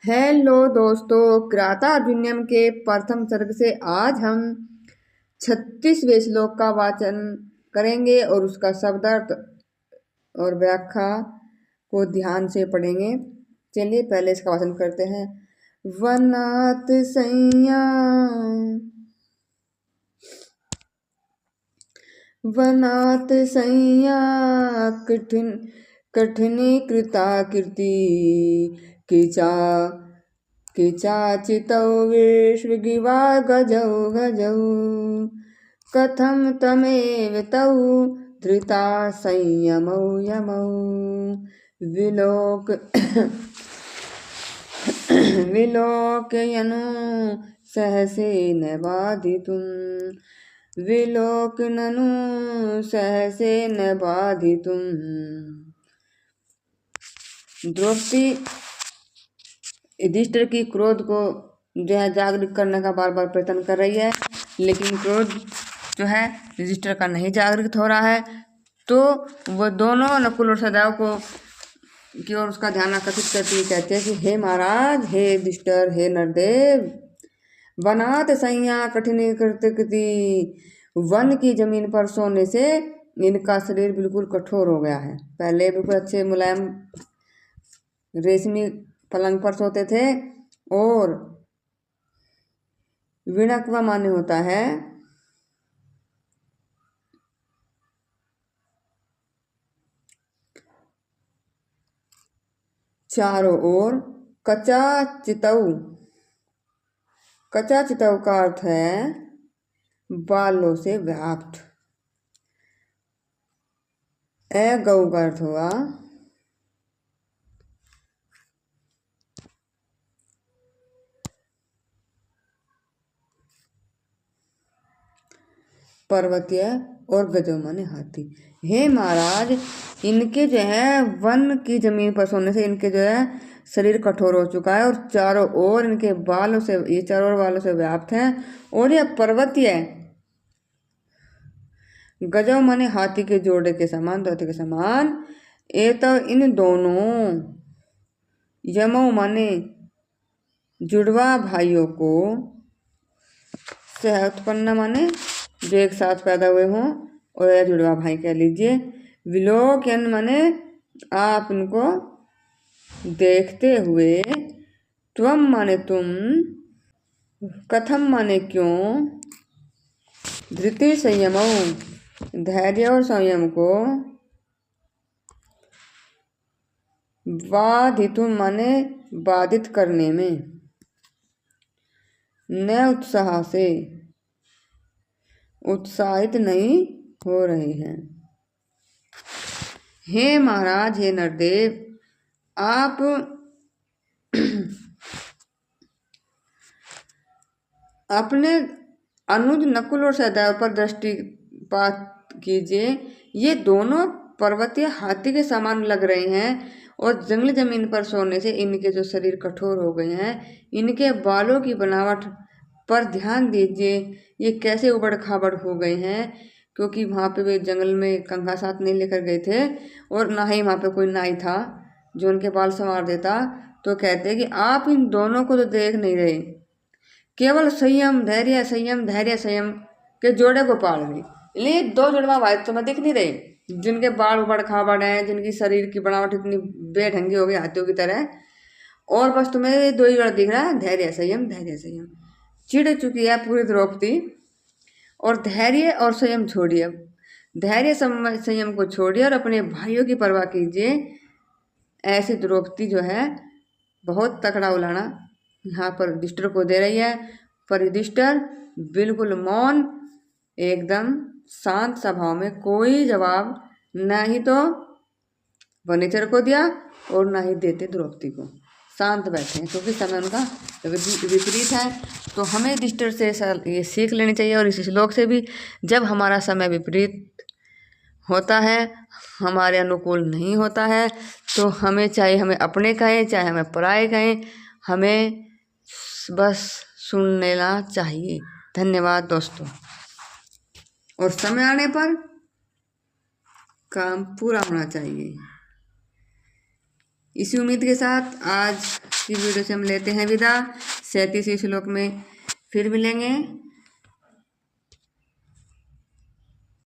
Hello दोस्तों, क्राता अर्जुनियम के प्रथम सर्ग से आज हम 36वें श्लोक का वाचन करेंगे और उसका शब्दार्थ और व्याख्या को ध्यान से पढ़ेंगे। चलिए पहले इसका वाचन करते हैं। वनात संज्ञा वनात संज्ञा कठिन कठिनी कृता कीर्ति किचाचितौ विश्वगिवा गजौ गजौ कथं तमेव तौ धृता संयमौ यमौ विलोक विलोकयनु सहसेन बाधितुं विलोकननु सहसेन बाधितुं। द्रौपदी युधिष्ठिर की क्रोध को जो है जागृत करने का बार बार प्रयत्न कर रही है, लेकिन क्रोध जो है युधिष्ठिर का नहीं जागृत हो रहा है। तो वो दोनों नकुल और सहदेव को की ओर उसका ध्यान आकर्षित करती हुई कहते हैं कि हे महाराज, हे युधिष्ठिर, हे नरदेव, वनात संज्ञा कठिन कृति, वन की जमीन पर सोने से इनका शरीर बिल्कुल कठोर हो गया है। पहले बिल्कुल अच्छे मुलायम रेशमी पलंग पर सोते थे और विणकवा माने होता है चारों ओर। कचा चितऊ का अर्थ है बालों से व्याप्त। गौ का अर्थ हुआ पर्वतीय और गजो माने हाथी। हे महाराज, इनके जो है वन की जमीन पर सोने से इनके जो है शरीर कठोर हो चुका है और चारों ओर इनके बालों से ये चारों ओर बालों से व्याप्त हैं और यह पर्वतीय गजो माने हाथी के जोड़े के समान, हाथी के समान। ये तो इन दोनों यमो माने जुड़वा भाइयों को, सह उत्पन्न माने जो एक साथ पैदा हुए हों और यह जुड़वा भाई कह लीजिए। विलोकन माने आप उनको देखते हुए, त्वम माने तुम, कथम माने क्यों, धृति संयमौ धैर्य और संयम को, बाधितुम माने बाधित करने में, न उत्साह से उत्साहित नहीं हो रहे हैं। हे महाराज, हे नरदेव, आप अपने अनुज नकुल और सहदेव पर दृष्टिपात कीजिए। ये दोनों पर्वतीय हाथी के समान लग रहे हैं और जंगली जमीन पर सोने से इनके जो शरीर कठोर हो गए हैं। इनके बालों की बनावट पर ध्यान दीजिए, ये कैसे उबड़ खाबड़ हो गए हैं, क्योंकि वहाँ पे वे जंगल में कंघा साथ नहीं लेकर गए थे और ना ही वहाँ पे कोई नाई था जो उनके बाल संवार देता। तो कहते हैं कि आप इन दोनों को तो देख नहीं रहे, केवल संयम धैर्य के जोड़े को पाल रहे। इसलिए दो जुड़वा भाई तुम्हें दिख नहीं रहे, जिनके बाल उबड़ खाबड़ हैं, जिनकी शरीर की बनावट इतनी बेढंगी हो गई हाथियों की तरह, और बस तुम्हें दो ही जोड़ा दिख रहा है, धैर्य संयम। चिढ़ चुकी है पूरी द्रौपदी और धैर्य और संयम छोड़िए। धैर्य संयम को छोड़िए और अपने भाइयों की परवाह कीजिए। ऐसी द्रौपदी जो है बहुत तकड़ा उलाना यहाँ पर युधिष्ठिर को दे रही है, पर युधिष्ठिर बिल्कुल मौन, एकदम शांत स्वभाव में, कोई जवाब न ही तो वनेचर को दिया और ना ही देते द्रौपदी को। शांत बैठे हैं क्योंकि समय उनका विपरीत है। तो हमें युधिष्ठिर से ये सीख लेनी चाहिए और इस श्लोक से भी, जब हमारा समय विपरीत होता है, हमारे अनुकूल नहीं होता है, तो हमें चाहे हमें अपने कहें चाहे हमें पराए कहें, हमें बस सुन लेना चाहिए। धन्यवाद दोस्तों। और समय आने पर काम पूरा होना चाहिए। इसी उम्मीद के साथ आज की वीडियो से हम लेते हैं विदा। 37वें श्लोक में फिर मिलेंगे।